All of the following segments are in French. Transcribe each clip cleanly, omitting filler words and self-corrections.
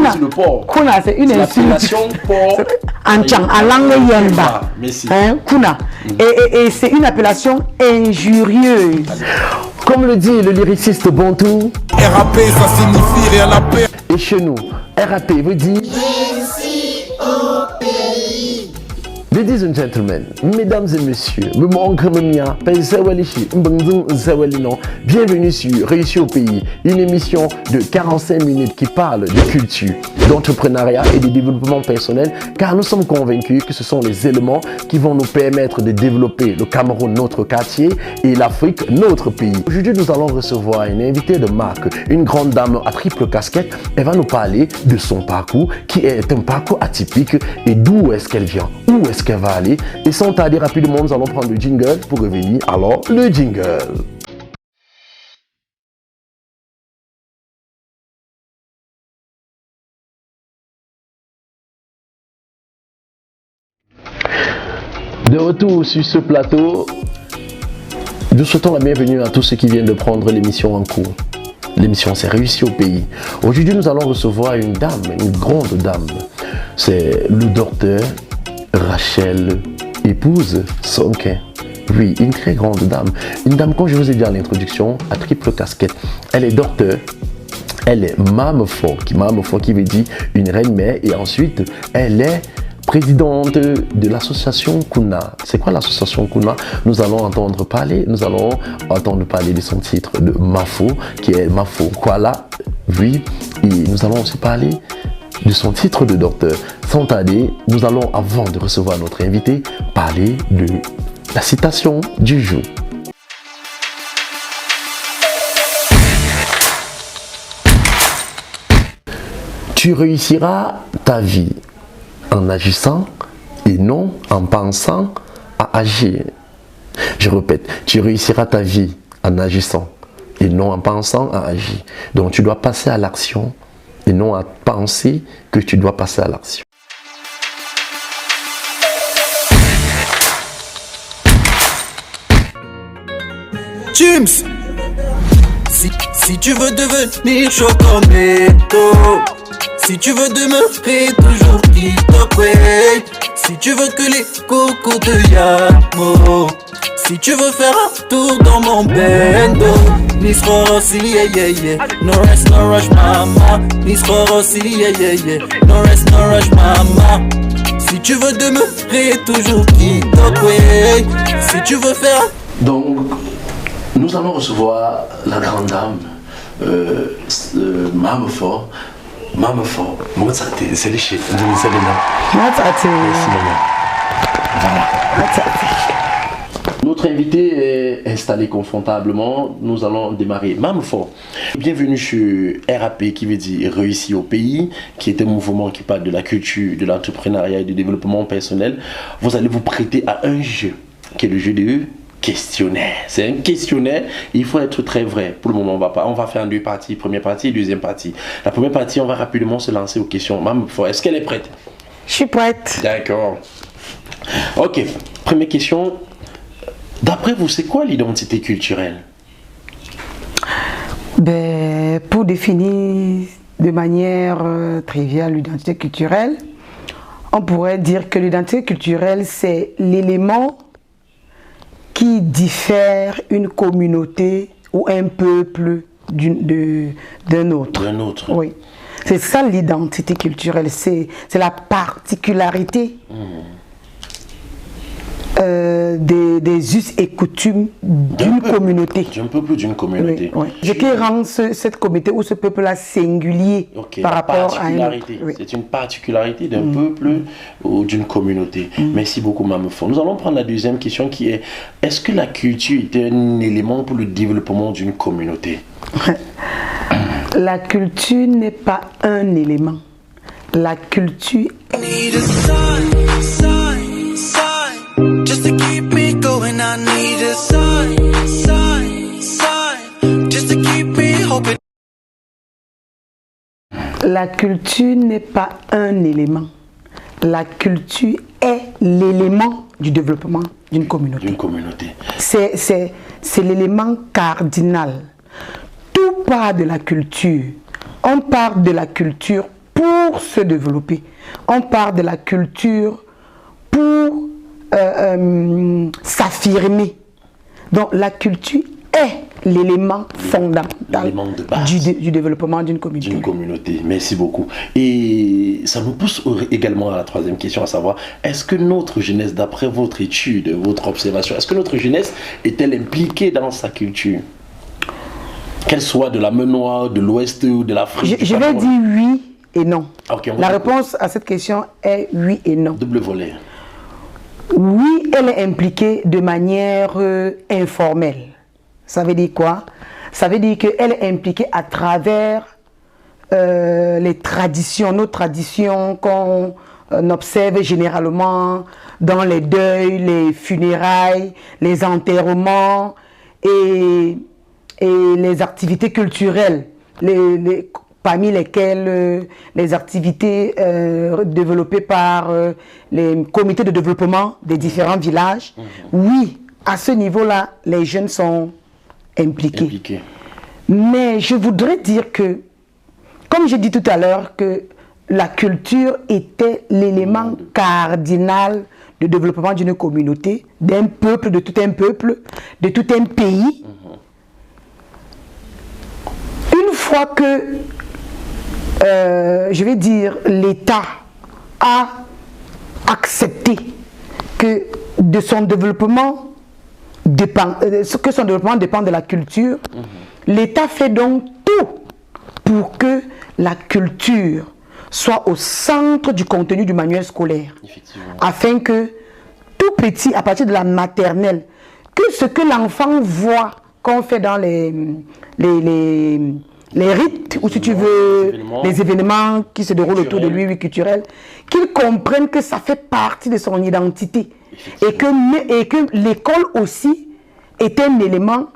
le port. Kuna, c'est une insulte. Port. En langue yemba. Hein, kuna. Et c'est une appellation injurieuse. Comme le dit le lyriciste Bantou, RAP, ça signifie rien à paix. Et chez nous, RAP veut dire Ladies and gentlemen, mesdames et messieurs, bienvenue sur Réussir au pays, une émission de 45 minutes qui parle de culture, d'entrepreneuriat et de développement personnel, car nous sommes convaincus que ce sont les éléments qui vont nous permettre de développer le Cameroun, notre quartier, et l'Afrique, notre pays. Aujourd'hui, nous allons recevoir une invitée de marque, une grande dame à triple casquette. Elle va nous parler de son parcours, qui est un parcours atypique, et d'où est-ce qu'elle vient, où est-ce qu'elle va aller. Et sans tarder, rapidement, nous allons prendre le jingle pour revenir. Alors, le jingle. De retour sur ce plateau, nous souhaitons la bienvenue à tous ceux qui viennent de prendre l'émission en cours. L'émission s'est réussie au pays. Aujourd'hui, nous allons recevoir une dame, une grande dame. C'est le docteur Rachel, épouse Sonkin. Oui, une très grande dame. Une dame, comme je vous ai dit à l'introduction, à triple casquette. Elle est docteur. Elle est Mamefort qui veut dire une reine-mère. Et ensuite, elle est présidente de l'association Kuna. C'est quoi l'association Kuna? Nous allons entendre parler de son titre de Mafo, qui est Mafo Kuala. Oui, et nous allons aussi parler de son titre de docteur. Sans tarder, nous allons, avant de recevoir notre invité, parler de la citation du jour. Tu réussiras ta vie en agissant et non en pensant à agir. Je répète, tu réussiras ta vie en agissant et non en pensant à agir. Donc tu dois passer à l'action et non à penser que tu dois passer à l'action. James, si tu veux devenir chocométo, si tu veux demeurer toujours qui te si tu veux que les cocos te yamo, si tu veux faire un tour dans mon bendo, Miss Rossi, yeah, yeah, yeah. No rest, no rush, mama. Miss Rossi, yeah, yeah, yeah. No rest, no rush, mama. Si tu veux demeurer toujours qui te si tu veux faire. Donc, nous allons recevoir la grande dame, Mamefort. Mamefort, c'est les chiens, c'est les noms. Merci, maman. Voilà. Notre invité est installé confortablement. Nous allons démarrer. Mamefort, bienvenue sur RAP, qui veut dire Réussir au pays, qui est un mouvement qui parle de la culture, de l'entrepreneuriat et du développement personnel. Vous allez vous prêter à un jeu, qui est le jeu de questionnaire. C'est un questionnaire, il faut être très vrai. Pour le moment, on va faire en deux parties. Première partie, deuxième partie. La première partie, on va rapidement se lancer aux questions. Mamefort, est-ce qu'elle est prête? Je suis prête. D'accord. Ok, première question. D'après vous, c'est quoi l'identité culturelle? Ben, pour définir de manière triviale l'identité culturelle, on pourrait dire que l'identité culturelle, c'est l'élément qui diffère une communauté ou un peuple d'un autre. D'un autre. Oui. C'est ça l'identité culturelle, c'est la particularité des us et coutumes d'une communauté. D'un peuple, d'une communauté. Oui, oui. Ce qui rend cette communauté ou ce peuple-là singulier par rapport à un autre. Oui. C'est une particularité d'un peuple ou d'une communauté. Merci beaucoup, Mamefort. Nous allons prendre la deuxième question qui est: est-ce que la culture est un élément pour le développement d'une communauté? La culture n'est pas un élément. La culture est... Just to keep me going, I need a sign, just to keep me hoping. La culture n'est pas un élément. La culture est l'élément du développement d'une communauté. D'une communauté. C'est l'élément cardinal. Tout part de la culture. On part de la culture pour pour se développer. On part de la culture pour s'affirmer. Donc la culture est l'élément fondamental de base du développement d'une communauté. Merci beaucoup. Et ça nous pousse également à la troisième question, à savoir, est-ce que notre jeunesse, d'après votre étude, votre observation, est-ce que notre jeunesse est-elle impliquée dans sa culture? Qu'elle soit de la Menoire, de l'Ouest ou de l'Afrique? Je vais dire oui et non. Okay, la réponse à cette question est oui et non. Double volet. Oui, elle est impliquée de manière informelle. Ça veut dire quoi? Ça veut dire qu'elle est impliquée à travers les traditions, nos traditions qu'on observe généralement dans les deuils, les funérailles, les enterrements et les activités culturelles, parmi lesquelles les activités développées par les comités de développement des différents villages. Oui, à ce niveau-là, les jeunes sont impliqués. Mais je voudrais dire que, comme j'ai dit tout à l'heure, que la culture était l'élément cardinal de développement d'une communauté, d'un peuple, de tout un peuple, de tout un pays. Une fois que, je vais dire, l'État a accepté que de son développement dépend de la culture, l'État fait donc tout pour que la culture soit au centre du contenu du manuel scolaire, afin que tout petit, à partir de la maternelle, que ce que l'enfant voit qu'on fait dans les rites, ou si tu veux, les événements qui se déroulent autour de lui, culturels, qu'il comprenne que ça fait partie de son identité. Et que l'école aussi est un élément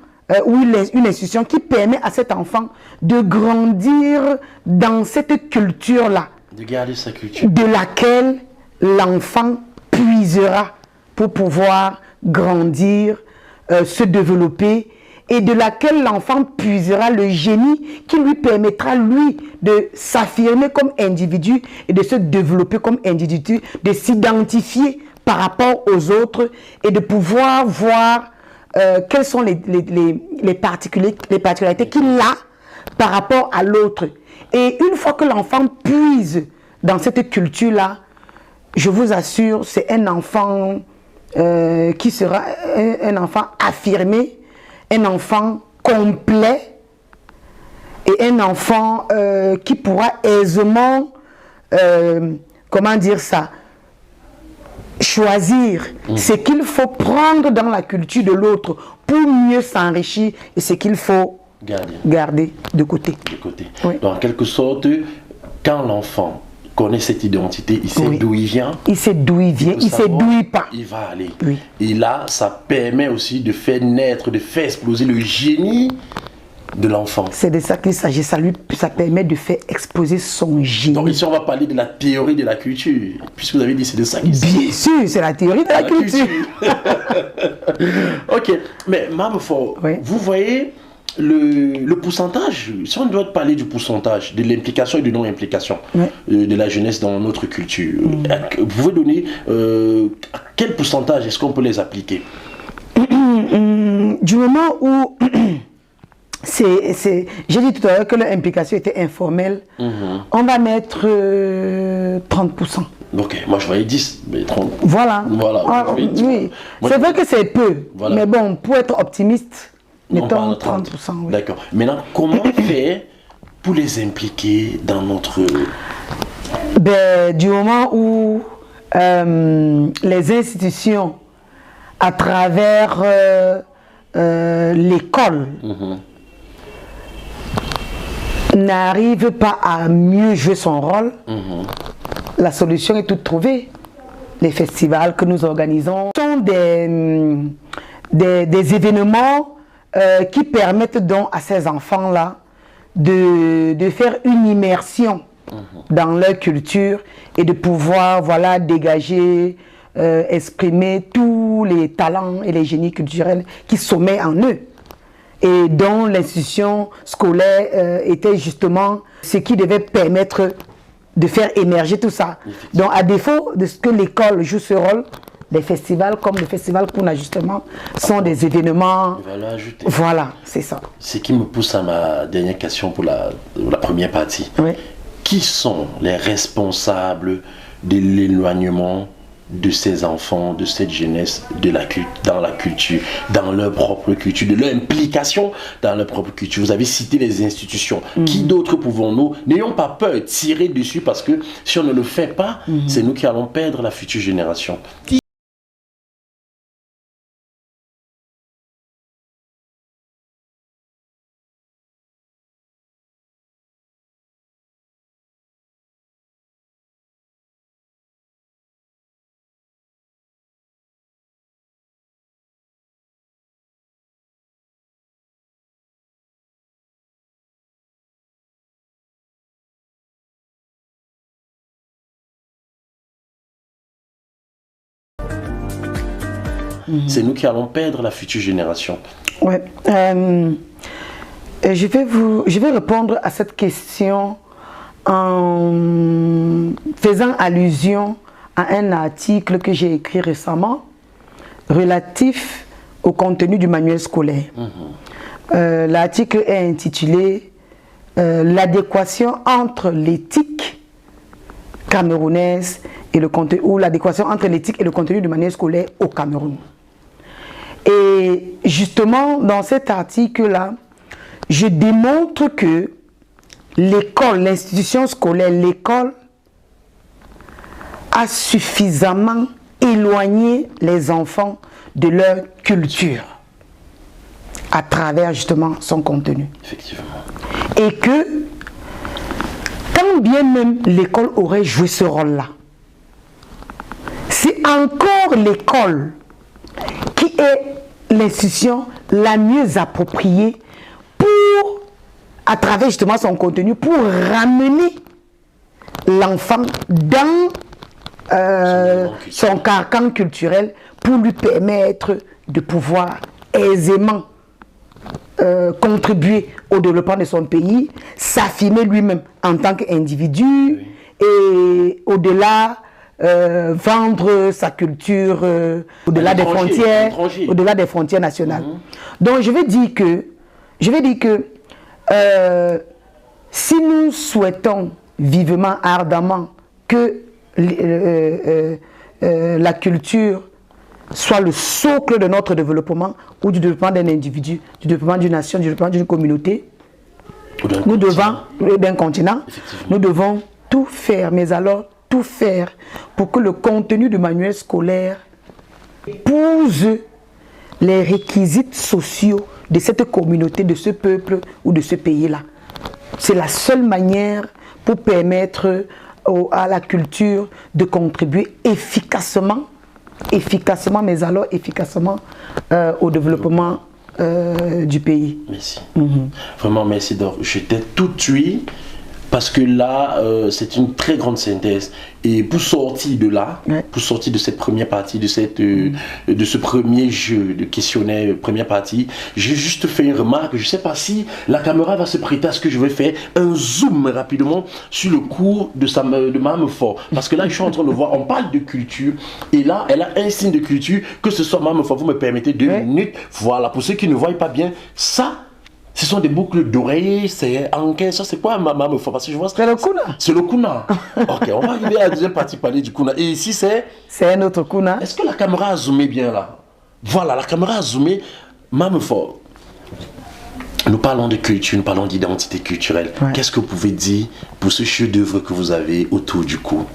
ou une institution qui permet à cet enfant de grandir dans cette culture-là. De garder sa culture. De laquelle l'enfant puisera pour pouvoir grandir, se développer, et de laquelle l'enfant puisera le génie qui lui permettra, lui, de s'affirmer comme individu et de se développer comme individu, de s'identifier par rapport aux autres et de pouvoir voir quelles sont les particularités qu'il a par rapport à l'autre. Et une fois que l'enfant puise dans cette culture-là, je vous assure, c'est un enfant qui sera un enfant affirmé, un enfant complet et un enfant qui pourra aisément, comment dire ça, choisir ce qu'il faut prendre dans la culture de l'autre pour mieux s'enrichir et ce qu'il faut garder de côté. Oui. Donc, en quelque sorte, quand l'enfant connaît cette identité, il sait d'où il vient. Il sait d'où il vient, il sait d'où il part. Il va aller. Oui. Et là, ça permet aussi de faire naître, de faire exploser le génie de l'enfant. C'est de ça qu'il s'agit. Ça permet de faire exploser son génie. Donc ici, on va parler de la théorie de la culture. Puisque vous avez dit c'est de ça qu'il s'agit. Bien sûr, c'est la théorie de la culture. Ok, mais Mme Fort, vous voyez le pourcentage, si on doit parler du pourcentage, de l'implication et de non-implication de la jeunesse dans notre culture, vous pouvez donner quel pourcentage est-ce qu'on peut les appliquer? Du moment où j'ai dit tout à l'heure que l'implication était informelle, on va mettre 30%. Ok, moi je voyais 10, mais 30. Voilà. Oui. C'est vrai que c'est peu, mais bon, pour être optimiste, mettons 30%. Oui. D'accord. Maintenant, comment faire pour les impliquer dans notre... Du moment où les institutions, à travers l'école, n'arrivent pas à mieux jouer son rôle, la solution est toute trouvée. Les festivals que nous organisons sont des événements qui permettent donc à ces enfants-là de faire une immersion dans leur culture et de pouvoir dégager, exprimer tous les talents et les génies culturels qui sommeillent en eux. Et dont l'institution scolaire était justement ce qui devait permettre de faire émerger tout ça. Donc, à défaut de ce que l'école joue ce rôle, les festivals comme le festival Kuna justement sont des événements. Voilà, c'est ça. Ce qui me pousse à ma dernière question pour la première partie. Oui. Qui sont les responsables de l'éloignement de ces enfants, de cette jeunesse, dans la culture, dans leur propre culture, de leur implication dans leur propre culture? Vous avez cité les institutions. Qui d'autres pouvons-nous? N'ayons pas peur, tirer dessus, parce que si on ne le fait pas, c'est nous qui allons perdre la future génération. C'est nous qui allons perdre la future génération. Ouais. Je vais répondre à cette question en faisant allusion à un article que j'ai écrit récemment relatif au contenu du manuel scolaire. L'article est intitulé l'adéquation entre l'éthique camerounaise et le contenu, ou l'adéquation entre l'éthique et le contenu du manuel scolaire au Cameroun. Et justement, dans cet article-là, je démontre que l'école, l'institution scolaire, l'école a suffisamment éloigné les enfants de leur culture à travers justement son contenu. Effectivement. Et que, quand bien même l'école aurait joué ce rôle-là, c'est encore l'école qui est l'institution la mieux appropriée pour, à travers justement son contenu, pour ramener l'enfant dans son carcan culturel, pour lui permettre de pouvoir aisément contribuer au développement de son pays, s'affirmer lui-même en tant qu'individu et au-delà vendre sa culture au-delà des frontières nationales. Donc je vais dire que si nous souhaitons vivement, ardemment que la culture soit le socle de notre développement ou du développement d'un individu, du développement d'une nation, du développement d'une communauté, d'un continent, nous devons tout faire, mais alors tout faire pour que le contenu du manuel scolaire épouse les réquisites sociaux de cette communauté, de ce peuple ou de ce pays-là. C'est la seule manière pour permettre à la culture de contribuer efficacement, mais alors efficacement au développement du pays. Merci. Vraiment, merci. Donc, j'étais tout de suite, parce que là, c'est une très grande synthèse. Et pour sortir de là, pour sortir de cette première partie, de ce premier jeu de questionnaire, première partie, j'ai juste fait une remarque. Je ne sais pas si la caméra va se prêter à ce que je vais faire un zoom rapidement sur le cours de Mme Fort. Parce que là, je suis en train de voir, on parle de culture. Et là, elle a un signe de culture, que ce soit Mme Fort. Vous me permettez 2 minutes. Voilà, pour ceux qui ne voient pas bien, ça, ce sont des boucles d'oreilles, c'est en quai, ça c'est quoi Mme Fort? Parce que je vois c'est le Kuna. C'est le Kuna. Ok, on va arriver à la deuxième partie parler du Kuna. Et ici c'est un autre Kuna. Est-ce que la caméra a zoomé bien là? Voilà, la caméra a zoomé. Mme Fort, nous parlons de culture, nous parlons d'identité culturelle. Qu'est-ce que vous pouvez dire pour ce chef-d'œuvre que vous avez autour du cou?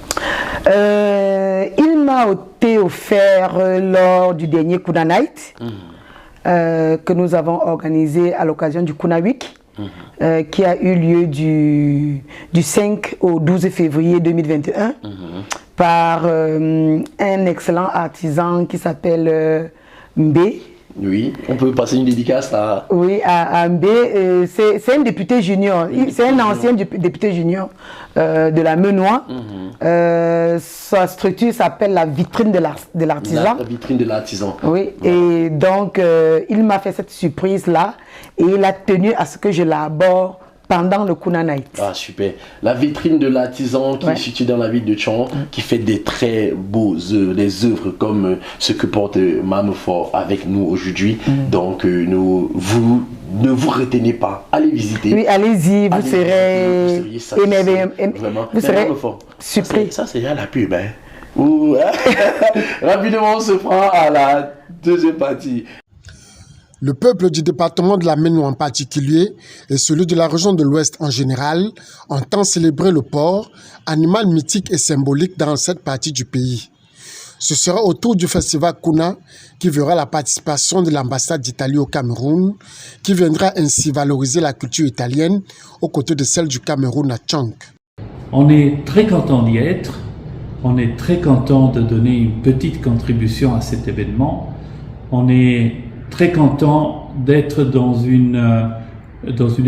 Il m'a été offert lors du dernier Kuna Night. Que nous avons organisé à l'occasion du Kuna Week, qui a eu lieu du 5 au 12 février 2021 par un excellent artisan qui s'appelle Mbé. Oui, on peut passer une dédicace à... Oui, à Mbé. C'est un député junior, c'est un ancien député junior de la Menois. Sa structure s'appelle la vitrine de l'artisan. La vitrine de l'artisan. Oui, et donc il m'a fait cette surprise-là et il a tenu à ce que je l'aborde pendant le Kuna Night. Ah, super. La vitrine de l'artisan qui est située dans la ville de Tchon, qui fait des très beaux œuvres, des œuvres comme ce que porte Mamofor avec nous aujourd'hui. Donc, ne vous retenez pas. Allez visiter. Oui, allez-y, vous serez émerveillés. Vraiment. Vous serez surpris. Ça, c'est déjà la pub. Hein. Rapidement, on se prend à la deuxième partie. Le peuple du département de la Méno en particulier et celui de la région de l'Ouest en général entend célébrer le porc, animal mythique et symbolique dans cette partie du pays. Ce sera autour du festival Kuna qui verra la participation de l'ambassade d'Italie au Cameroun, qui viendra ainsi valoriser la culture italienne aux côtés de celle du Cameroun à Tchonk. On est très content d'y être, on est très content de donner une petite contribution à cet événement. On est très content d'être dans une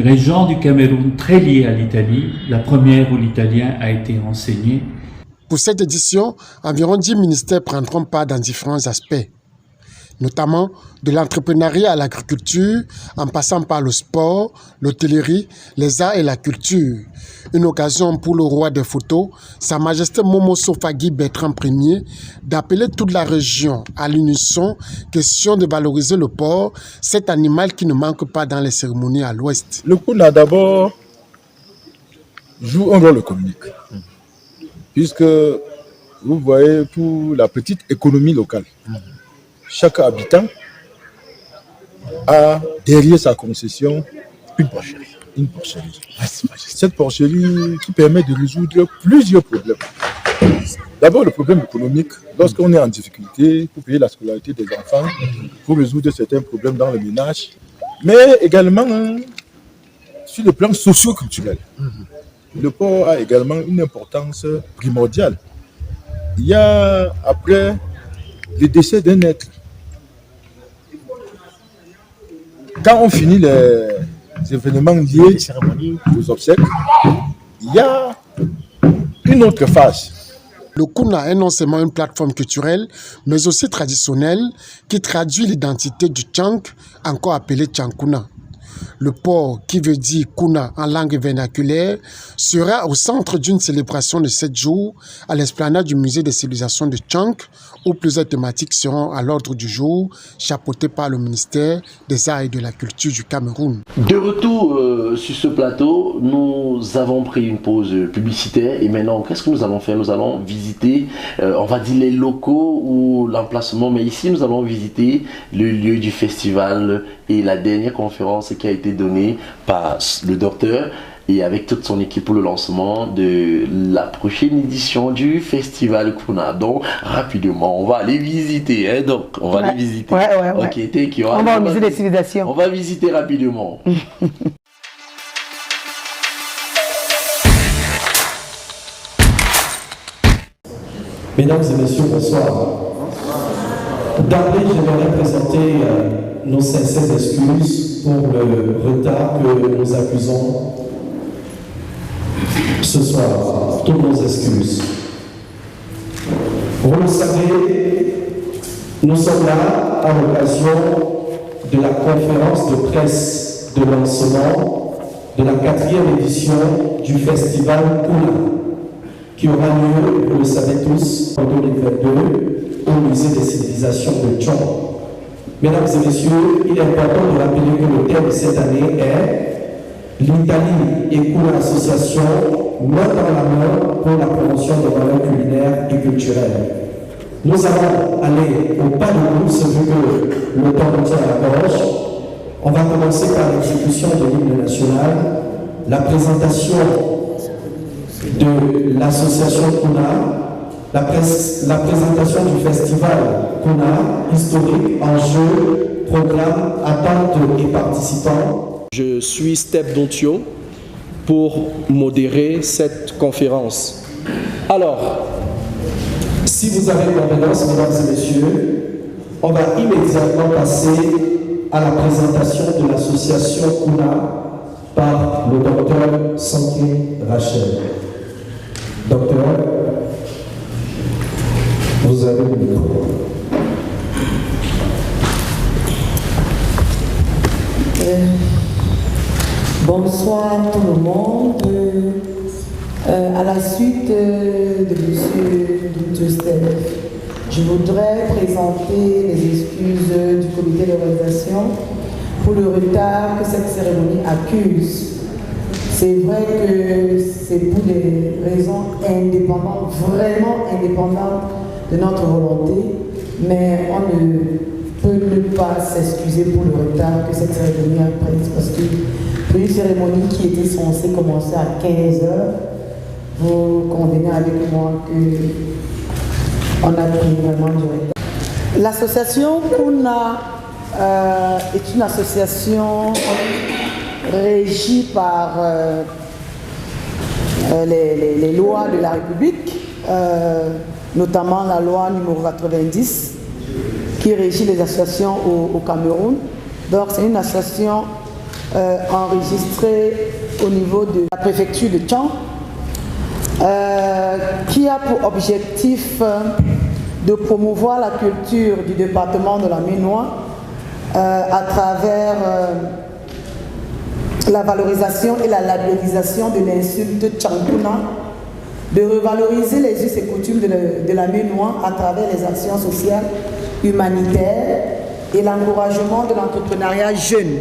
région du Cameroun très liée à l'Italie, la première où l'italien a été enseigné. Pour cette édition, environ 10 ministères prendront part dans différents aspects, notamment de l'entrepreneuriat à l'agriculture, en passant par le sport, l'hôtellerie, les arts et la culture. Une occasion pour le roi des photos, Sa Majesté Momo Sofagui Bertrand Ier, d'appeler toute la région à l'unisson, question de valoriser le porc, cet animal qui ne manque pas dans les cérémonies à l'ouest. Le Kuna d'abord joue un rôle économique, puisque vous voyez pour la petite économie locale, chaque habitant a derrière sa concession une porcherie. Cette porcherie qui permet de résoudre plusieurs problèmes. D'abord le problème économique, lorsqu'on est en difficulté pour payer la scolarité des enfants, pour résoudre certains problèmes dans le ménage, mais également sur le plan socio-culturel. Le porc a également une importance primordiale. Il y a, après le décès d'un être, quand on finit les événements liés aux obsèques, il y a une autre phase. Le Kuna est non seulement une plateforme culturelle, mais aussi traditionnelle, qui traduit l'identité du Tchonk, encore appelé Tchankuna. Le porc, qui veut dire Kuna en langue vernaculaire, sera au centre d'une célébration de 7 jours à l'esplanade du musée des civilisations de Tchonk, où plusieurs thématiques seront à l'ordre du jour, chapeautées par le ministère des Arts et de la Culture du Cameroun. De retour sur ce plateau, nous avons pris une pause publicitaire et maintenant, qu'est-ce que nous allons faire? Nous allons visiter, on va dire les locaux ou l'emplacement, mais ici nous allons visiter le lieu du festival et la dernière conférence qui a été donnée par le docteur et avec toute son équipe pour le lancement de la prochaine édition du festival Kuna. Donc rapidement, on va aller visiter. Hein, donc on va aller visiter. Ok, thank you. On va visiter les civilisations. On va visiter rapidement. Mesdames et messieurs, bonsoir. D'emblée, j'aimerais présenter nos sincères excuses pour le retard que nous accusons ce soir. Toutes nos excuses. Vous le savez, nous sommes là à l'occasion de la conférence de presse de lancement de la 4e édition du festival Kuna, qui aura lieu, vous le savez tous, en 2022 au musée des civilisations de Tchon. Mesdames et messieurs, il est important de rappeler que le thème de cette année est l'Italie et Kuna Association, main dans la main pour la promotion des valeurs culinaires et culturelles. Nous allons aller au pas de course vu que le temps nous tient à la gorge. On va commencer par l'exécution de l'hymne national, la présentation de l'association Kuna, la présentation du festival Kuna, historique, enjeux, programme, attentes et participants. Je suis Step Dontio pour modérer cette conférence. Alors, si vous avez convenance, mesdames et messieurs, on va immédiatement passer à la présentation de l'association Kuna par le docteur Sanké Rachel. Docteur, vous avez le micro. Bonsoir tout le de M. Douteux-Steph. Je voudrais présenter les excuses du comité d'organisation pour le retard que cette cérémonie accuse. C'est vrai que c'est pour des raisons indépendantes, vraiment indépendantes de notre volonté, mais on ne peut ne pas s'excuser pour le retard que cette cérémonie a pris, parce que pour une cérémonie qui était censée commencer à 15 h, vous convenez avec moi qu'on a pris vraiment du retard. L'association Kuna est une association régie par les lois de la République, notamment la loi numéro 90 qui régit les associations au Cameroun. Donc c'est une association enregistrée au niveau de la préfecture de Tchang, qui a pour objectif de promouvoir la culture du département de la Ménois à travers la valorisation et la labellisation de l'insulte Tchankuna, de revaloriser les us et coutumes de la Ménois à travers les actions sociales, humanitaires et l'encouragement de l'entrepreneuriat jeune.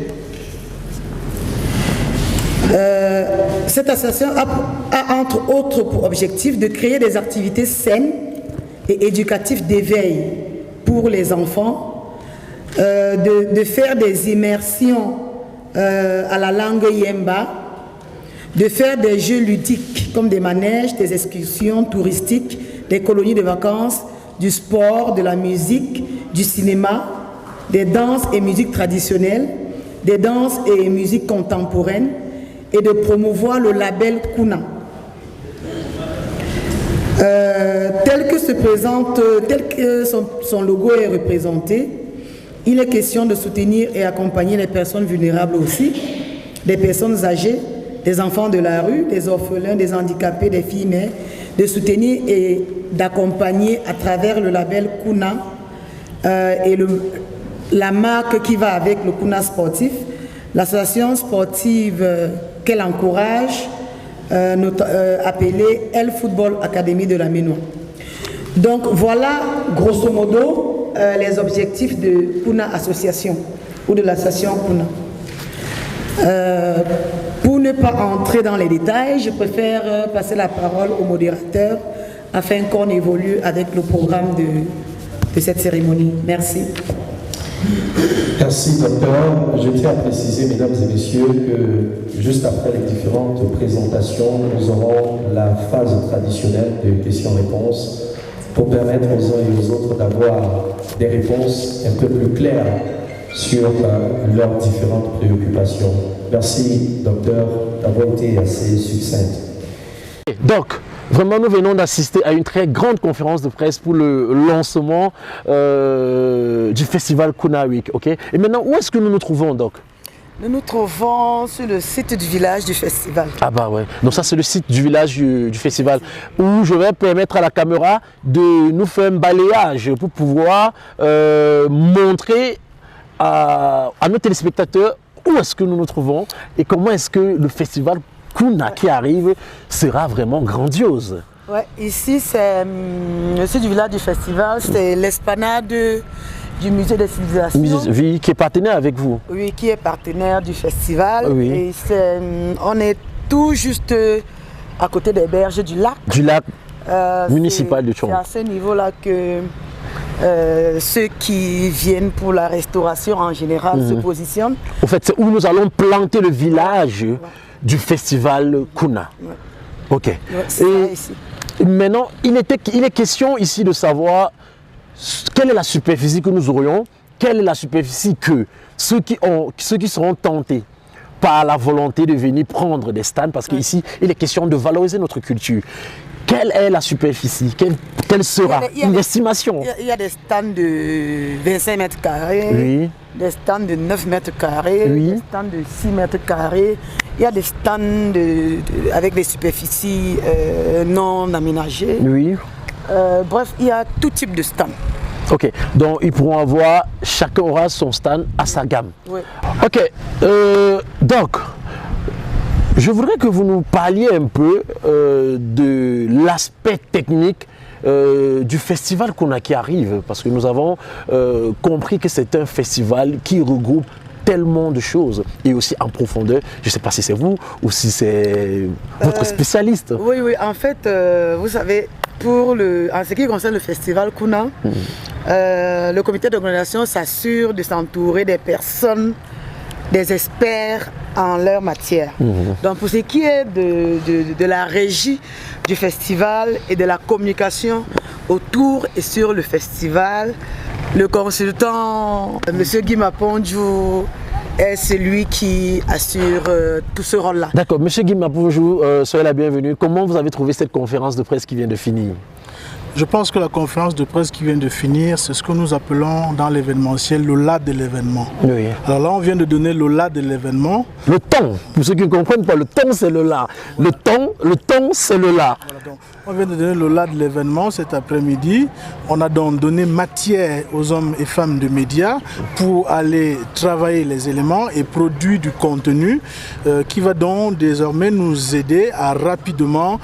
Cette association a entre autres pour objectif de créer des activités saines et éducatives d'éveil pour les enfants, de faire des immersions à la langue Yemba, de faire des jeux ludiques comme des manèges, des excursions touristiques, des colonies de vacances, du sport, de la musique, du cinéma, des danses et musiques traditionnelles, des danses et musiques contemporaines, et de promouvoir le label Kuna. Tel que son logo est représenté, il est question de soutenir et accompagner les personnes vulnérables aussi, des personnes âgées, des enfants de la rue, des orphelins, des handicapés, des filles mères, de soutenir et d'accompagner à travers le label Kuna et la marque qui va avec le Kuna sportif, l'association sportive qu'elle encourage, appelée El Football Academy de la Ménois. Donc voilà, grosso modo, les objectifs de Kuna Association ou de l'association Kuna. Pour ne pas entrer dans les détails, je préfère passer la parole au modérateur afin qu'on évolue avec le programme de cette cérémonie. Merci. Merci, docteur. Je tiens à préciser, mesdames et messieurs, que juste après les différentes présentations, nous aurons la phase traditionnelle de questions-réponses pour permettre aux uns et aux autres d'avoir des réponses un peu plus claires sur leurs différentes préoccupations. Merci, docteur, d'avoir été assez succincte. Donc, vraiment, nous venons d'assister à une très grande conférence de presse pour le lancement du festival Kuna Week. Okay? Et maintenant, où est-ce que nous nous trouvons, Doc? Nous nous trouvons sur le site du village du festival. Ah bah ouais, donc ça c'est le site du village du festival où je vais permettre à la caméra de nous faire un balayage pour pouvoir montrer à nos téléspectateurs où est-ce que nous nous trouvons et comment est-ce que le festival Kuna qui arrive sera vraiment grandiose. Ouais, ici c'est le site du village du festival, c'est l'esplanade du musée des civilisations. Oui, qui est partenaire avec vous. Oui, qui est partenaire du festival. Oui. Et on est tout juste à côté des berges du lac. Du lac municipal de Tchong. C'est à ce niveau-là que ceux qui viennent pour la restauration en général se positionnent. En fait, c'est où nous allons planter le village du festival Kuna. Ok. Ouais, et maintenant, il est question ici de savoir quelle est la superficie que nous aurions, quelle est la superficie que ceux qui seront tentés par la volonté de venir prendre des stands, parce qu'ici, il est question de valoriser notre culture. Quelle est la superficie? Quelle sera une estimation? Il y a des stands de 25 mètres carrés, oui. Des stands de 9 mètres carrés, oui. Des stands de 6 mètres carrés. Il y a des stands avec des superficies non aménagées. Oui. Bref, il y a tout type de stand. Ok, donc ils pourront avoir, chacun aura son stand à sa gamme. Oui. Ok, donc, Je voudrais que vous nous parliez un peu de l'aspect technique du festival Kuna qui arrive, parce que nous avons compris que c'est un festival qui regroupe tellement de choses et aussi en profondeur. Je ne sais pas si c'est vous ou si c'est votre spécialiste. Oui, en fait, vous savez, en ce qui concerne le festival Kuna, le comité d'organisation s'assure de s'entourer des personnes, des experts en leur matière. Donc pour ce qui est de la régie du festival et de la communication autour et sur le festival, le consultant, M. Guy Mapondjou, est celui qui assure tout ce rôle-là. D'accord, M. Guy Mapondjou, soyez la bienvenue. Comment vous avez trouvé cette conférence de presse qui vient de finir? Je pense que la conférence de presse qui vient de finir, c'est ce que nous appelons dans l'événementiel le là de l'événement. Oui. Alors là, on vient de donner le là de l'événement. Le temps, pour ceux qui ne comprennent pas, le temps c'est le là. Le temps c'est le là. Voilà, donc, on vient de donner le là de l'événement cet après-midi. On a donc donné matière aux hommes et femmes de médias pour aller travailler les éléments et produire du contenu qui va donc désormais nous aider à rapidement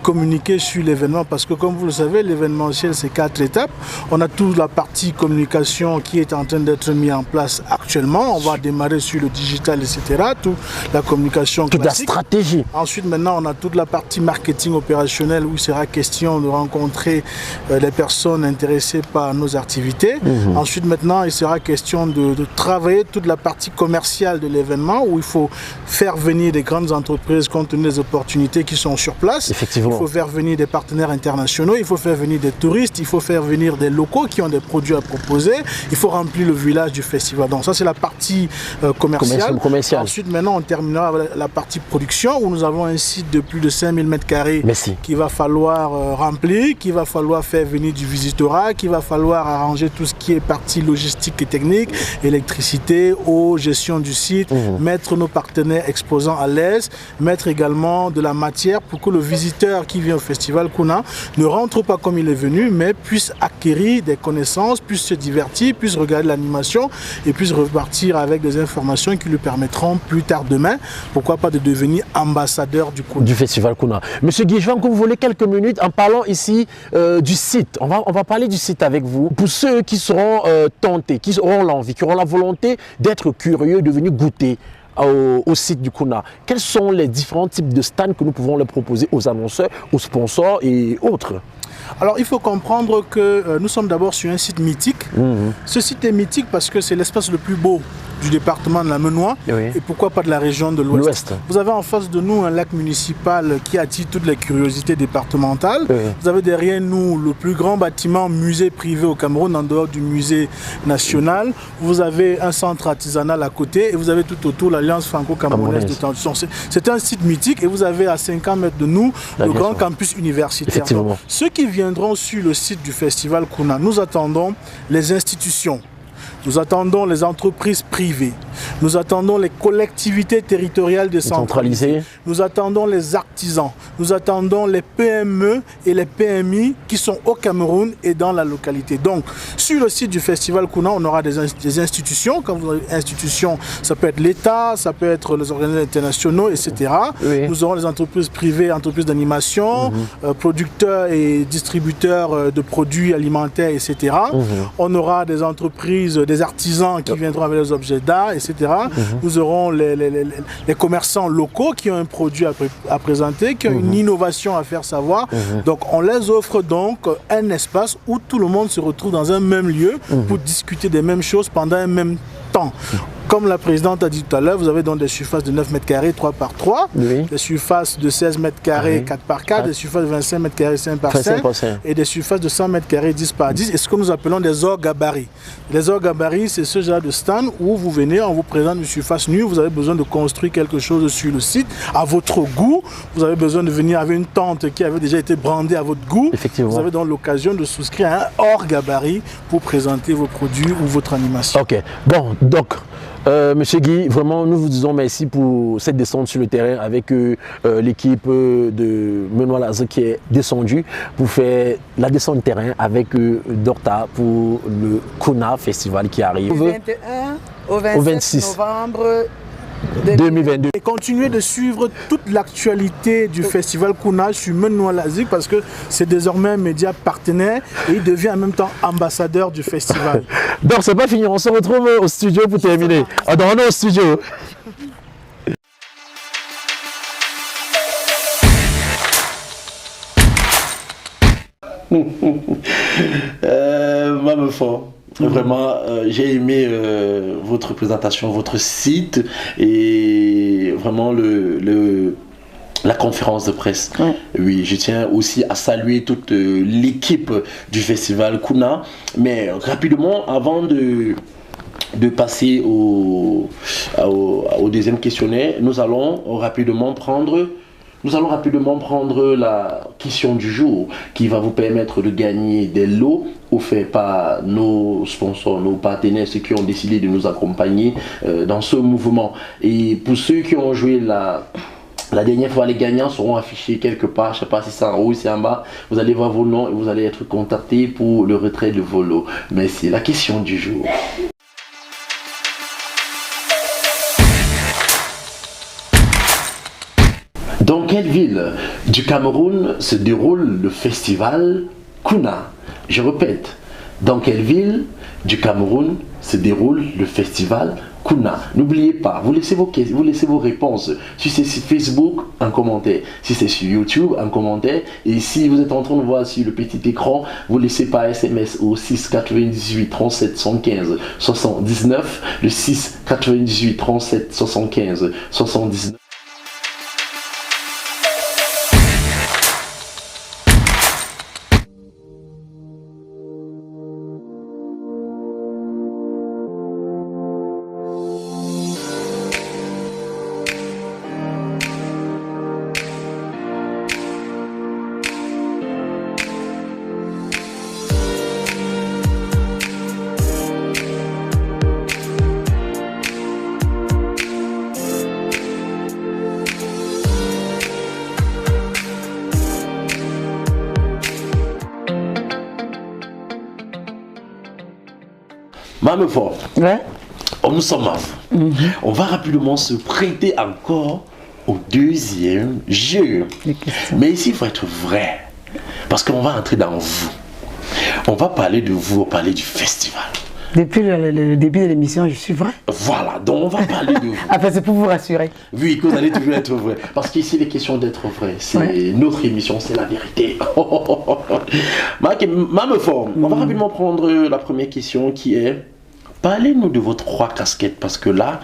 communiquer sur l'événement. Parce que comme vous le savez, l'événementiel, c'est 4 étapes. On a toute la partie communication qui est en train d'être mise en place actuellement. On va démarrer sur le digital, etc. Toute la communication toute classique. La stratégie. Ensuite, maintenant, on a toute la partie marketing opérationnel où il sera question de rencontrer les personnes intéressées par nos activités. Ensuite, maintenant, il sera question de travailler toute la partie commerciale de l'événement où il faut faire venir des grandes entreprises compte tenu des opportunités qui sont sur place. Effectivement. Il faut faire venir des partenaires internationaux, il faut faire venir des touristes, il faut faire venir des locaux qui ont des produits à proposer, il faut remplir le village du festival. Donc ça, c'est la partie commerciale. Ensuite, maintenant, on terminera avec la partie production où nous avons un site de plus de 5000 m² qu'il va falloir remplir, qu'il va falloir faire venir du visitorat, qu'il va falloir arranger tout ce qui est partie logistique et technique, électricité, eau, gestion du site, mettre nos partenaires exposants à l'aise, mettre également de la matière pour que le visiteur qui vient au festival Kuna ne rentre pas comme il est venu, mais puisse acquérir des connaissances, puisse se divertir, puisse regarder l'animation et puisse repartir avec des informations qui lui permettront plus tard demain, pourquoi pas de devenir ambassadeur du Kuna. Du festival Kuna. Monsieur Guy, je vais encore vous voler quelques minutes en parlant ici du site. On va parler du site avec vous. Pour ceux qui seront tentés, qui auront l'envie, qui auront la volonté d'être curieux, de venir goûter au site du Kuna, quels sont les différents types de stands que nous pouvons leur proposer aux annonceurs, aux sponsors et autres? Alors il faut comprendre que nous sommes d'abord sur un site mythique. Ce site est mythique parce que c'est l'espace le plus beau du département de la Menoie et pourquoi pas de la région de l'Ouest. Vous avez en face de nous un lac municipal qui attire toutes les curiosités départementales. Vous avez derrière nous le plus grand bâtiment musée privé au Cameroun en dehors du musée national. Vous avez un centre artisanal à côté et vous avez tout autour l'Alliance franco-camerounaise de transition. C'est un site mythique et vous avez à 50 mètres de nous le grand campus universitaire. Donc, ceux qui viendront sur le site du festival Kuna, nous attendons les institutions. Nous attendons les entreprises privées. Nous attendons les collectivités territoriales décentralisées. Nous attendons les artisans. Nous attendons les PME et les PMI qui sont au Cameroun et dans la localité. Donc, sur le site du Festival Kuna, on aura des institutions. Quand vous avez institutions, ça peut être l'État, ça peut être les organismes internationaux, etc. Nous aurons les entreprises privées, entreprises d'animation, producteurs et distributeurs de produits alimentaires, etc. On aura des entreprises, des artisans qui viendront avec les objets d'art, etc. Nous aurons les commerçants locaux qui ont un produit à présenter, qui ont une innovation à faire savoir. Donc on les offre donc un espace où tout le monde se retrouve dans un même lieu pour discuter des mêmes choses pendant un même temps. Comme la présidente a dit tout à l'heure, vous avez donc des surfaces de 9 m², 3 par 3, des surfaces de 16 m², 4 par 4, des surfaces de 25 m², 5 par 5, et des surfaces de 100 m², 10 par 10, et ce que nous appelons des hors gabarits. Les hors gabarits, c'est ce genre de stand où vous venez, on vous présente une surface nue, vous avez besoin de construire quelque chose sur le site à votre goût, vous avez besoin de venir avec une tente qui avait déjà été brandée à votre goût, vous avez donc l'occasion de souscrire à un hors gabarit pour présenter vos produits ou votre animation. Ok, bon, donc Monsieur Guy, vraiment nous vous disons merci pour cette descente sur le terrain avec l'équipe de Menoie-Lazare qui est descendue pour faire la descente de terrain avec Dorta pour le Kuna Festival qui arrive. Du 21 au 26 novembre 2022. Et continuez de suivre toute l'actualité du festival Kuna sur Menoualazik parce que c'est désormais un média partenaire et il devient en même temps ambassadeur du festival. Donc c'est pas fini, on se retrouve au studio pour terminer. Alors on est au studio. Mame Fort, vraiment, j'ai aimé votre présentation, votre site et vraiment la conférence de presse. Oui, je tiens aussi à saluer toute l'équipe du festival Kuna. Mais rapidement, avant de passer au deuxième questionnaire, nous allons rapidement prendre la question du jour qui va vous permettre de gagner des lots offerts par nos sponsors, nos partenaires, ceux qui ont décidé de nous accompagner dans ce mouvement. Et pour ceux qui ont joué la dernière fois, les gagnants seront affichés quelque part, je ne sais pas si c'est en haut ou si c'est en bas. Vous allez voir vos noms et vous allez être contactés pour le retrait de vos lots. Mais c'est la question du jour. Dans quelle ville du Cameroun se déroule le festival Kuna? Je répète, dans quelle ville du Cameroun se déroule le festival Kuna? N'oubliez pas, vous laissez vos réponses. Si c'est sur Facebook, un commentaire. Si c'est sur YouTube, un commentaire. Et si vous êtes en train de voir sur le petit écran, vous laissez par SMS au 6 98 37 115 79. Le 6 98 37 75 79. Mame Fort, ouais. Nous sommes à vous. On va rapidement se prêter encore au deuxième jeu. Mais ici, il faut être vrai. Parce qu'on va entrer dans vous. On va parler de vous, on va parler du festival. Depuis le début de l'émission, je suis vrai. Voilà, donc on va parler de vous. Enfin, c'est pour vous rassurer. Oui, que vous allez toujours être vrai. Parce qu'ici, les questions d'être vrai, c'est notre émission, c'est la vérité. Mame Fort, on va rapidement prendre la première question qui est: parlez-nous de vos 3 casquettes, parce que là,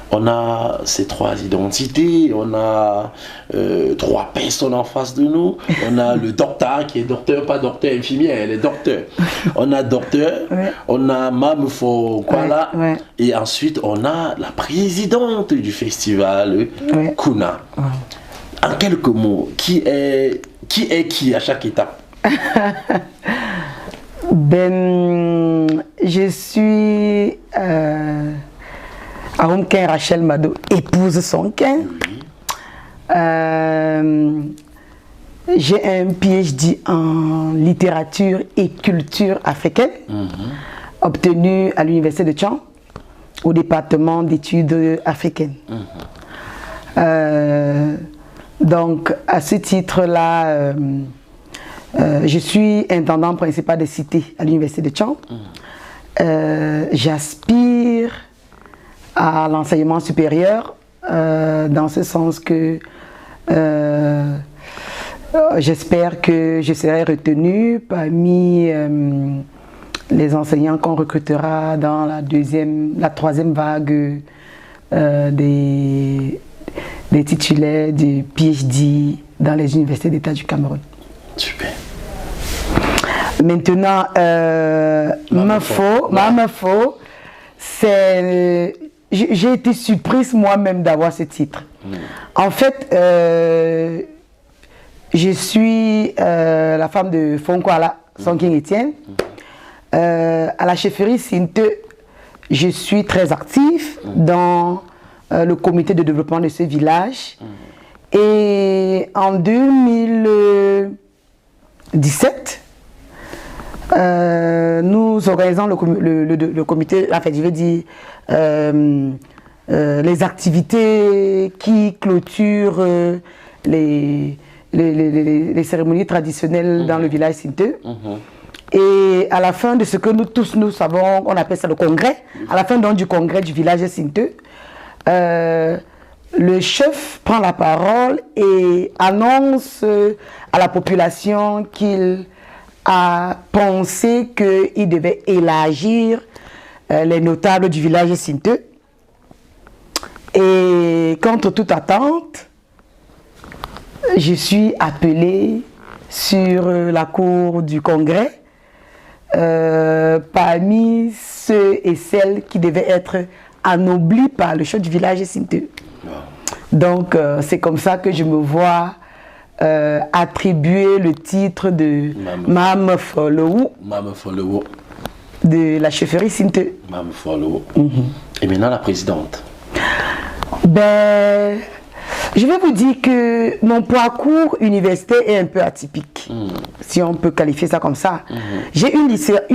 on a ces 3 identités, on a 3 personnes en face de nous. On a le docteur qui est docteur, pas docteur infirmière, elle est docteur. On a docteur, on a Mame Fort, voilà. Et ensuite, on a la présidente du festival Kuna. En quelques mots, qui est qui à chaque étape? Je suis Arumken Rachel Mado, épouse Sonken. J'ai un PhD en littérature et culture africaine, obtenu à l'université de Tchang, au département d'études africaines. Donc, à ce titre-là, je suis intendant principal de cité à l'université de Tchang. J'aspire à l'enseignement supérieur dans ce sens que j'espère que je serai retenue parmi les enseignants qu'on recrutera dans la troisième vague des titulaires du PhD dans les universités d'État du Cameroun. Super. Maintenant, Mame Fort, c'est... J'ai été surprise moi-même d'avoir ce titre. En fait, je suis la femme de Fonkwala, Sonking Etienne. À la chefferie Sinte, je suis très active dans le comité de développement de ce village. Et en 2017, nous organisons le comité, en fait, je veux dire, les activités qui clôturent les cérémonies traditionnelles dans le village Sinteu. Et à la fin de ce que nous tous nous savons, on appelle ça le congrès, à la fin donc du congrès du village Sinteu, le chef prend la parole et annonce à la population qu'il a pensé qu'il devait élargir les notables du village Sinteu. Et contre toute attente, je suis appelée sur la cour du congrès parmi ceux et celles qui devaient être anoblis par le chef du village Sinteu. Donc c'est comme ça que je me vois attribuer le titre de Mame Follow de la chefferie Sinteu. Mame Follow. Et maintenant la présidente. Ben, je vais vous dire que mon parcours universitaire est un peu atypique, si on peut qualifier ça comme ça. J'ai une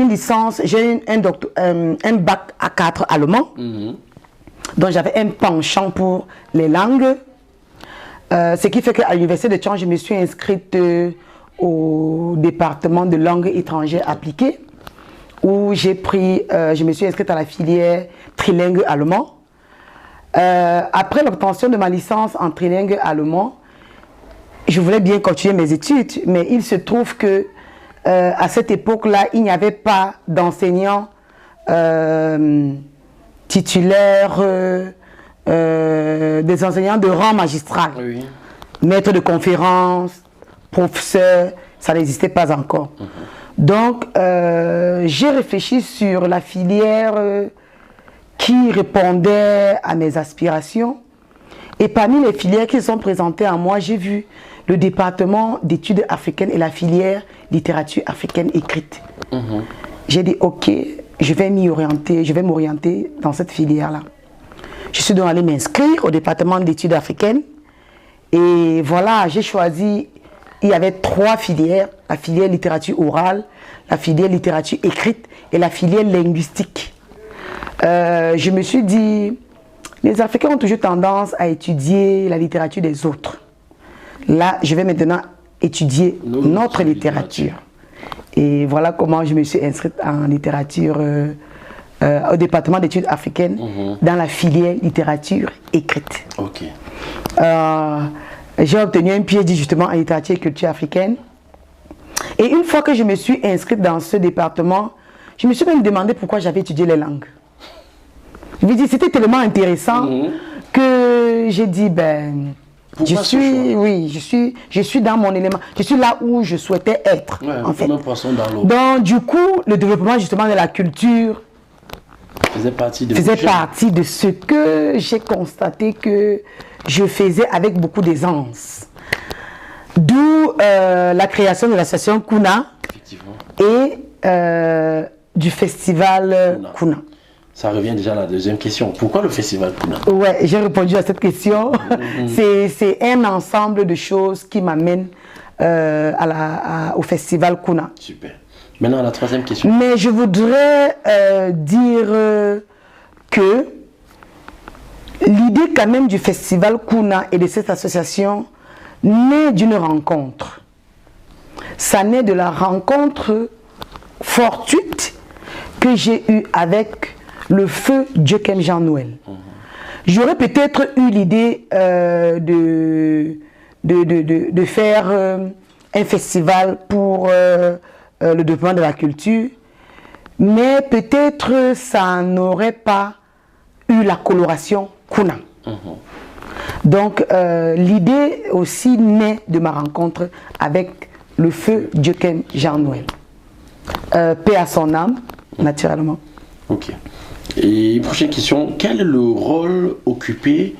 licence, j'ai un bac à 4 allemand, donc j'avais un penchant pour les langues. Ce qui fait qu'à l'université de Tchang, je me suis inscrite au département de langues étrangères appliquées, où je me suis inscrite à la filière trilingue allemand. Après l'obtention de ma licence en trilingue allemand, je voulais bien continuer mes études, mais il se trouve que à cette époque-là, il n'y avait pas d'enseignants titulaires, des enseignants de rang magistral, maître de conférence, professeur, ça n'existait pas encore. Donc, j'ai réfléchi sur la filière qui répondait à mes aspirations. Et parmi les filières qui sont présentées à moi, j'ai vu le département d'études africaines et la filière littérature africaine écrite. J'ai dit, ok, je vais m'orienter dans cette filière-là. Je suis donc allée m'inscrire au département d'études africaines. Et voilà, j'ai choisi, il y avait 3 filières, la filière littérature orale, la filière littérature écrite et la filière linguistique. Je me suis dit, les Africains ont toujours tendance à étudier la littérature des autres. Là, je vais maintenant étudier notre littérature. Et voilà comment je me suis inscrite en littérature au département d'études africaines dans la filière littérature écrite. J'ai obtenu un PhD justement en littérature et culture africaine. Et une fois que je me suis inscrite dans ce département, je me suis même demandé pourquoi j'avais étudié les langues. Je me dis, c'était tellement intéressant que j'ai dit, ben, je suis dans mon élément, je suis là où je souhaitais être, en fait. Donc, du coup, le développement justement de la culture faisait partie de ce que j'ai constaté que je faisais avec beaucoup d'aisance. D'où la création de l'association Kuna et du festival Kuna. Ça revient déjà à la deuxième question. Pourquoi le festival Kuna? Ouais, j'ai répondu à cette question. C'est un ensemble de choses qui m'amènent au festival Kuna. Super. Maintenant, la troisième question. Mais je voudrais dire que l'idée quand même du festival Kuna et de cette association naît d'une rencontre. Ça naît de la rencontre fortuite que j'ai eue avec le feu Djekem Jean Noël. J'aurais peut-être eu l'idée de faire un festival pour le développement de la culture, mais peut-être ça n'aurait pas eu la coloration Kuna. Donc l'idée aussi naît de ma rencontre avec le feu Djekem Jean Noël. Paix à son âme, naturellement. Ok. Et prochaine question, quel est le rôle occupé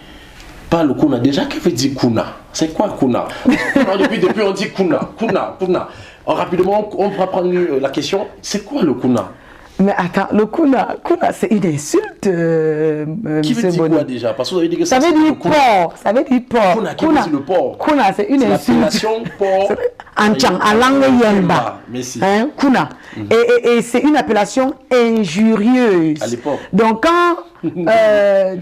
par le Kuna? Déjà, que veut dire Kuna? C'est quoi Kuna? depuis on dit Kuna. Rapidement, on va prendre la question, c'est quoi le Kuna? Mais attends, le kuna c'est une insulte, Qui veut dire quoi déjà? Parce que vous avez dit que ça veut dire porc. Ça veut dire porc. Kuna, qui veut dire le porc? Kuna, c'est une insulte. L'appellation porc. En langue yemba. Merci. Hein, kuna. Et c'est une appellation injurieuse. À l'époque. Donc quand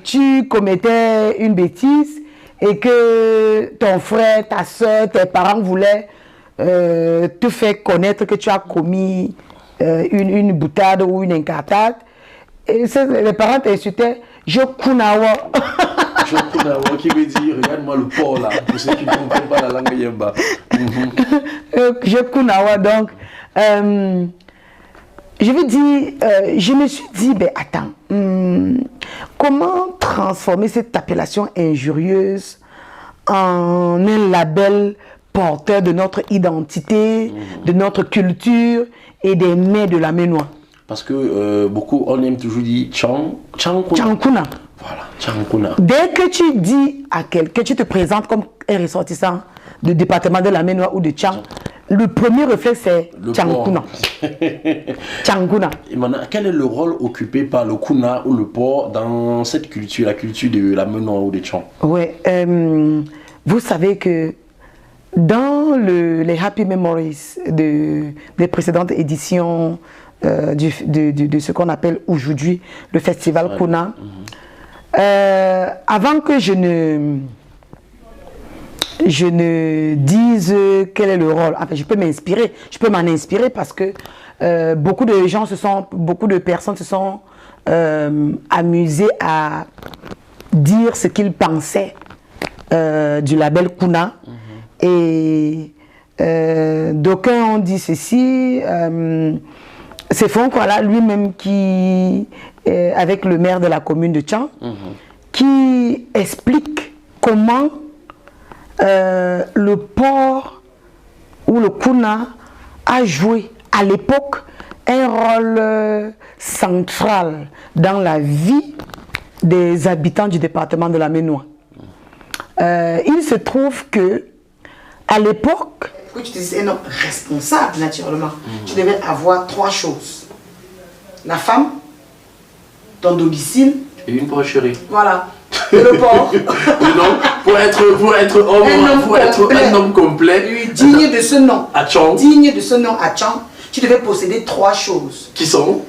tu commettais une bêtise et que ton frère, ta soeur, tes parents voulaient te faire connaître que tu as commis une boutade ou une incartade, et les parents t'insultaient, je kunawa. Je kunawa, qui veut dire, regarde-moi le porc là, pour ceux qui ne comprennent pas la langue yemba. Je kunawa, donc, je veux dire, je me suis dit, ben attends, comment transformer cette appellation injurieuse en un label porteur de notre identité, de notre culture et des mets de la Ménois. Parce que beaucoup, on aime toujours dire Tchankuna. Voilà, Tchankuna. Dès que tu dis à quelqu'un, tu te présentes comme un ressortissant du département de la Ménois ou de Tchang, le premier réflexe c'est Tchankuna. Tchankuna. Et maintenant, quel est le rôle occupé par le Kuna ou le porc dans cette culture, la culture de la Ménois ou de Tchang? Oui, vous savez que dans les Happy Memories des précédentes éditions de ce qu'on appelle aujourd'hui le festival Kuna, avant que je ne dise quel est le rôle, enfin, je peux m'en inspirer parce que beaucoup de personnes se sont amusées à dire ce qu'ils pensaient du label Kuna. Et d'aucuns ont dit ceci, c'est Fonkoala lui-même qui, avec le maire de la commune de Tchang, qui explique comment le porc ou le Kuna a joué à l'époque un rôle central dans la vie des habitants du département de la Ménois. Il se trouve que à l'époque, que tu te dis un homme responsable naturellement, tu devais avoir 3 choses. La femme, ton domicile et une porcherie. Voilà. Et le porc. Pour être un homme complet. Oui, digne de ce nom. À Tchang. Digne de ce nom à Tchang, tu devais posséder 3 choses. Qui sont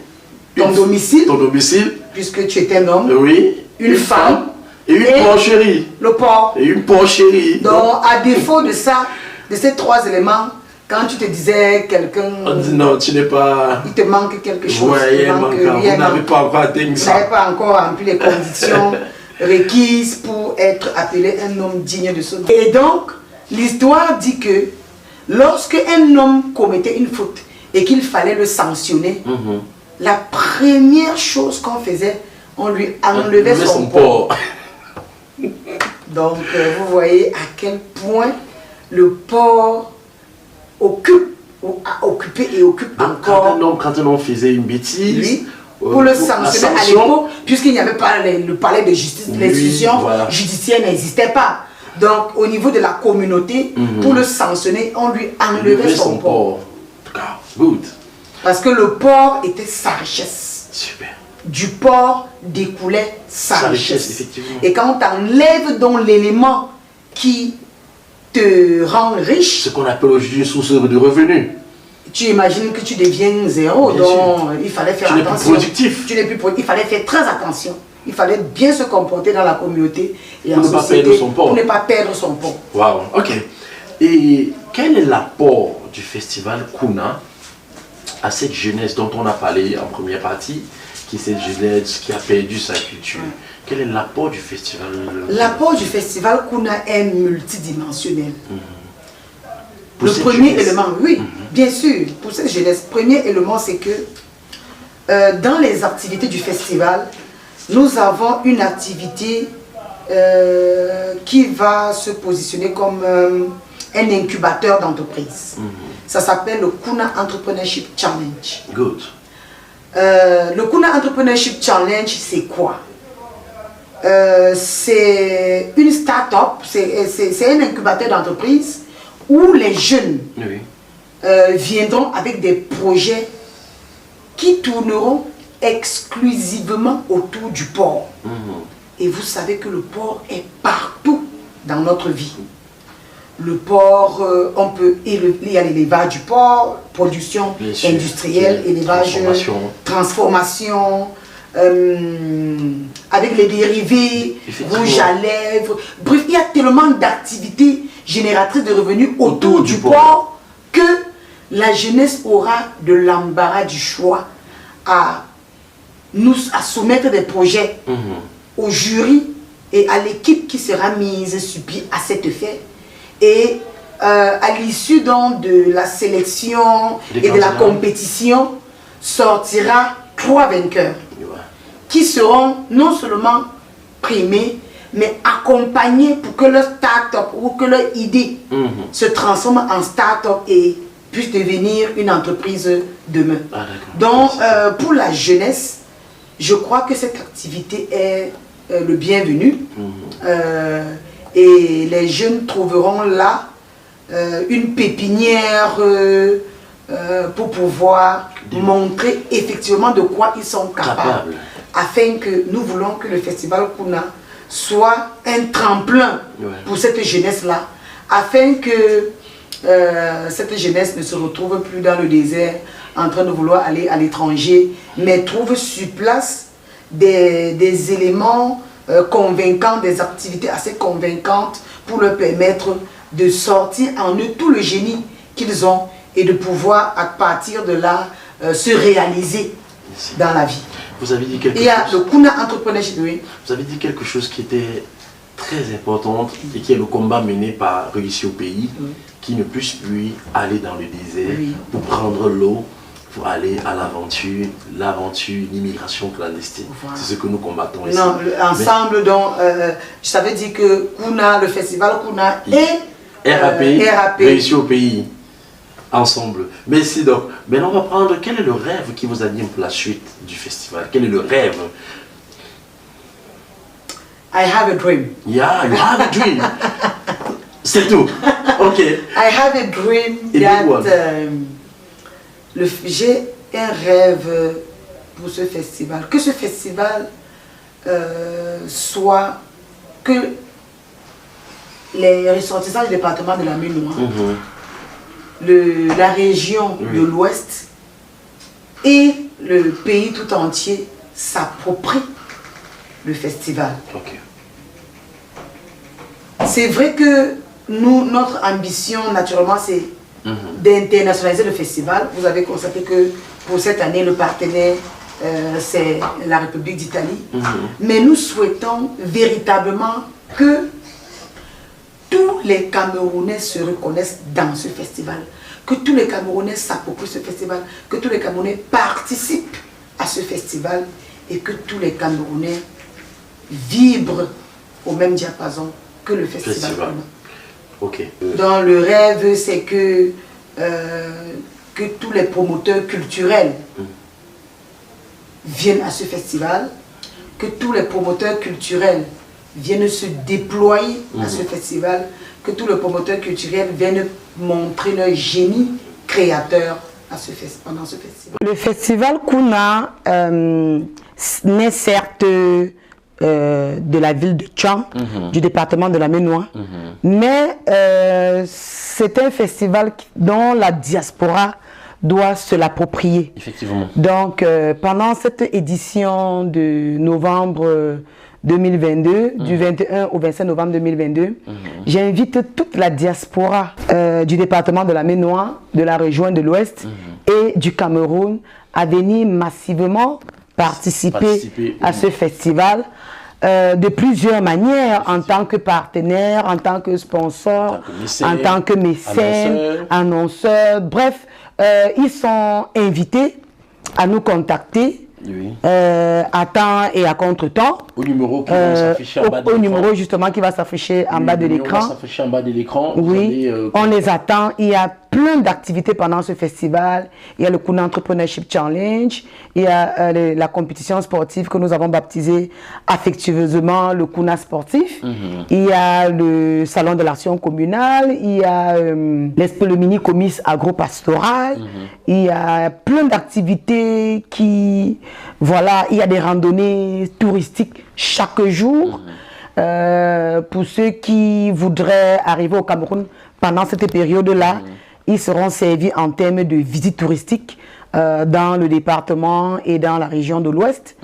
ton domicile. Ton domicile. Puisque tu es un homme. Oui. Une femme. Et une porcherie. Le porc. Et une porcherie. Donc, à défaut de ça, de ces 3 éléments, quand tu te disais quelqu'un... Non, tu n'es pas... Il te manque quelque chose. Ouais, vous n'avez pas encore atteint ça. Vous n'avez pas encore rempli les conditions requises pour être appelé un homme digne de ce nom. Et donc, l'histoire dit que lorsque un homme commettait une faute et qu'il fallait le sanctionner, la première chose qu'on faisait, on lui enlevait son porc. Donc, vous voyez à quel point le porc occupe, ou a occupé et occupe encore. Quand un homme faisait une bêtise, oui, pour le sanctionner à l'époque, puisqu'il n'y avait pas le palais de justice, l'institution judiciaire n'existait pas. Donc, au niveau de la communauté, pour le sanctionner, on lui enlevait son porc. Good. Parce que le porc était sa richesse. Super. Du porc découlait sa richesse. Effectivement. Et quand on t'enlève donc l'élément qui te rend riche, ce qu'on appelle aujourd'hui une source de revenus, tu imagines que tu deviens zéro. Bien donc sûr. Il fallait faire attention. Tu n'es plus productif. Tu n'es plus productif. Il fallait faire très attention. Il fallait bien se comporter dans la communauté et pour en société pour ne pas perdre son porc. Wow, ok. Et quel est l'apport du festival Kuna à cette jeunesse dont on a parlé en première partie, qui est cette jeunesse qui a perdu sa culture? Quel est l'apport du festival? L'apport du festival Kuna est multidimensionnel. Le premier élément, oui, bien sûr, pour cette jeunesse, premier élément, c'est que dans les activités du festival, nous avons une activité qui va se positionner comme un incubateur d'entreprise. Ça s'appelle le Kuna Entrepreneurship Challenge. Good. Le Kuna Entrepreneurship Challenge, c'est quoi? C'est une start-up, c'est un incubateur d'entreprise où les jeunes viendront avec des projets qui tourneront exclusivement autour du port. Et vous savez que le port est partout dans notre vie. Le port, il y a l'élevage du port, production industrielle, élevage, transformation, avec les dérivés, rouge à lèvres. Bref, il y a tellement d'activités génératrices de revenus autour du port que la jeunesse aura de l'embarras du choix à soumettre des projets au jury et à l'équipe qui sera mise sur pied à cet effet. Et à l'issue de la sélection et de la compétition, sortira 3 vainqueurs qui seront non seulement primés, mais accompagnés pour que leur start-up ou que leur idée se transforme en start-up et puisse devenir une entreprise demain. Donc, pour la jeunesse, je crois que cette activité est le bienvenu. Et les jeunes trouveront là une pépinière pour pouvoir montrer effectivement de quoi ils sont capables. Afin que nous voulons que le festival Kuna soit un tremplin pour cette jeunesse-là, afin que cette jeunesse ne se retrouve plus dans le désert en train de vouloir aller à l'étranger, mais trouve sur place des éléments convaincants, des activités assez convaincantes pour leur permettre de sortir en eux tout le génie qu'ils ont et de pouvoir à partir de là se réaliser dans la vie. Vous avez dit quelque chose. Il y a le Kuna Entrepreneurship. Vous avez dit quelque chose qui était très important et qui est le combat mené par Réussir au pays, qui ne puisse plus aller dans le désert pour prendre l'eau, pour aller à l'aventure, l'immigration clandestine. C'est ce que nous combattons ici. Non, ensemble, donc, ça veut dire que Kuna, le festival Kuna et RAP, Réussir au pays, ensemble. Merci donc. Maintenant, on va prendre quel est le rêve qui vous anime pour la suite du festival. Quel est le rêve? I have a dream. Yeah, you have a dream. C'est tout. Ok. I have a dream that j'ai un rêve pour ce festival. Que ce festival soit que les ressortissants du département de la Ménois, la région de l'Ouest et le pays tout entier s'approprient le festival. C'est vrai que notre ambition, naturellement, c'est d'internationaliser le festival. Vous avez constaté que pour cette année, le partenaire, c'est la République d'Italie. Mais nous souhaitons véritablement que tous les Camerounais se reconnaissent dans ce festival, que tous les Camerounais s'approprient ce festival, que tous les Camerounais participent à ce festival et que tous les Camerounais vibrent au même diapason que le festival. Donc le rêve, c'est que tous les promoteurs culturels viennent à ce festival, que tous les promoteurs culturels viennent se déployer à ce festival, que tous les promoteurs culturels viennent montrer leur génie créateur pendant ce festival. Le festival Kuna naît certes de la ville de Tchang, du département de la Ménois, mais c'est un festival dont la diaspora doit se l'approprier. Effectivement. Donc, pendant cette édition de novembre 2022, du 21 au 25 novembre 2022, j'invite toute la diaspora du département de la Ménois, de la région de l'Ouest et du Cameroun à venir massivement participer à ce festival de plusieurs manières, en tant que partenaire, en tant que sponsor, en tant que mécène, annonceur, bref, ils sont invités à nous contacter à temps et à contre-temps Au numéro qui va s'afficher en bas de l'écran. Au numéro justement qui va s'afficher en bas de l'écran. S'afficher en bas de l'écran. Oui, on les attend. Il y a plein d'activités pendant ce festival. Il y a le Kuna Entrepreneurship Challenge. Il y a la compétition sportive que nous avons baptisée affectueusement le Kuna sportif. Il y a le salon de l'action communale. Il y a le mini-comice agro-pastoral. Il y a plein d'activités qui... Voilà, il y a des randonnées touristiques chaque jour. Pour ceux qui voudraient arriver au Cameroun pendant cette période-là, ils seront servis en termes de visites touristiques dans le département et dans la région de l'Ouest.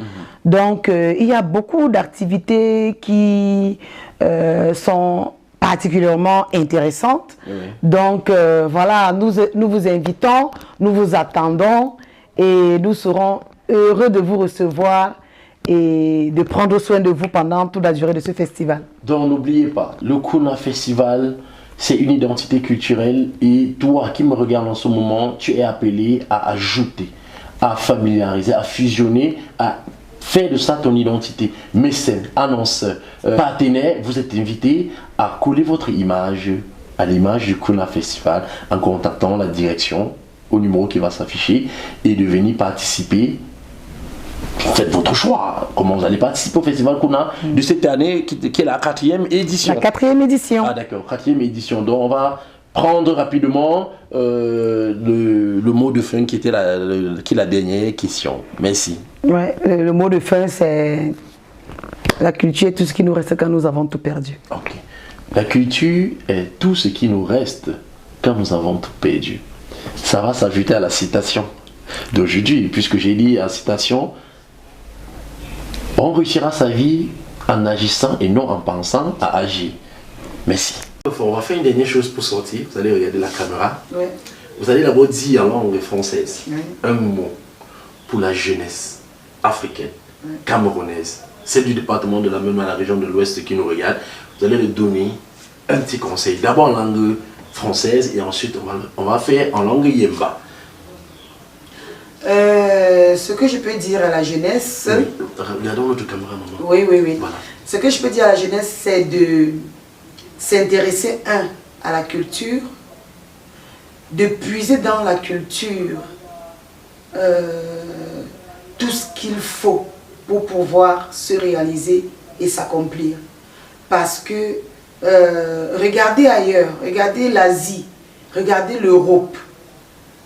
Donc, il y a beaucoup d'activités qui sont particulièrement intéressantes. Donc, voilà, nous vous invitons, nous vous attendons et nous serons heureux de vous recevoir et de prendre soin de vous pendant toute la durée de ce festival. Donc n'oubliez pas, le Kuna Festival, c'est une identité culturelle et toi qui me regardes en ce moment, tu es appelé à ajouter, à familiariser, à fusionner, à faire de ça ton identité. Mécène, annonceur, partenaire, vous êtes invité à coller votre image à l'image du Kuna Festival en contactant la direction au numéro qui va s'afficher et de venir participer. Faites votre choix. Comment vous allez participer au Festival Kuna de cette année qui est la 4e édition. La 4e édition. Ah d'accord, 4e édition. Donc on va prendre rapidement le mot de fin qui était la dernière question. Merci. Ouais, le mot de fin c'est la culture est tout ce qui nous reste quand nous avons tout perdu. Ok. La culture est tout ce qui nous reste quand nous avons tout perdu. Ça va s'ajouter à la citation d'aujourd'hui, puisque j'ai dit la citation. On réussira sa vie en agissant et non en pensant à agir. Merci. On va faire une dernière chose pour sortir. Vous allez regarder la caméra. Ouais. Vous allez d'abord dire en langue française un mot pour la jeunesse africaine, camerounaise, celle du département de la même à la région de l'Ouest qui nous regarde. Vous allez lui donner un petit conseil. D'abord en langue française et ensuite on va faire en langue Yemba. Ce que je peux dire à la jeunesse... Oui. Regardons notre caméra, maman. Oui, oui, oui. Voilà. Ce que je peux dire à la jeunesse, c'est de s'intéresser, à la culture, de puiser dans la culture tout ce qu'il faut pour pouvoir se réaliser et s'accomplir. Parce que regardez ailleurs, regardez l'Asie, regardez l'Europe,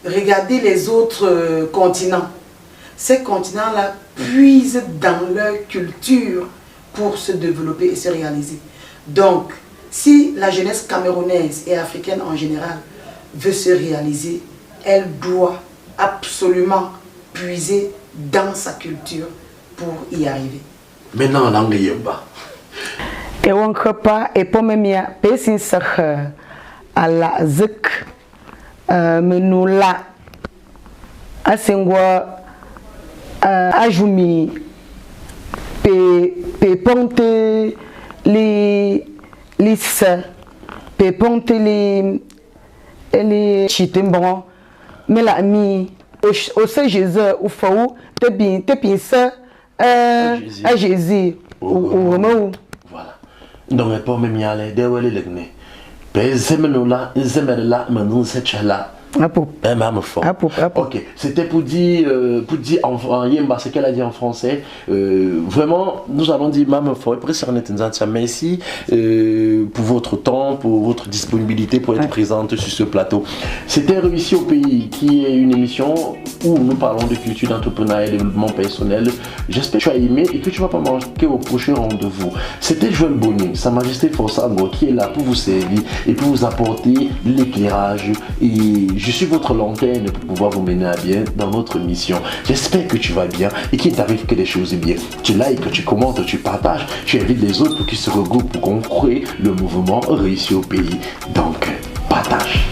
regardez les autres continents. Ces continents-là puisent dans leur culture pour se développer et se réaliser. Donc, si la jeunesse camerounaise et africaine en général veut se réaliser, elle doit absolument puiser dans sa culture pour y arriver. Maintenant, en langue Yemba. Et on ne peut pas, et pour me dire, personne à la zik, mais nous là, à Sengwa, à Joumi, pe ponte les pe ponte les chitimbon, mais la mi au sein Jésus ou faou te bien ça à Jésus ou voilà. Donc pas même y aller de wele legne. Pe zemenola zemerla manou sechala. Ok, c'était pour dire en Yemba ce qu'elle a dit en français. Vraiment, nous allons dire merci pour votre temps, pour votre disponibilité pour être présente sur ce plateau. C'était Réussir au pays, qui est une émission où nous parlons de culture, d'entrepreneuriat et de développement personnel. J'espère que tu as aimé et que tu ne vas pas manquer au prochain rendez-vous. C'était Joël Bonny, Sa Majesté Forçango, qui est là pour vous servir et pour vous apporter l'éclairage. Et je suis votre lanterne pour pouvoir vous mener à bien dans notre mission. J'espère que tu vas bien et qu'il t'arrive que des choses bien. Tu likes, tu commentes, tu partages, tu invites les autres pour qu'ils se regroupent pour qu'on crée le mouvement Réussir au pays. Donc, partage.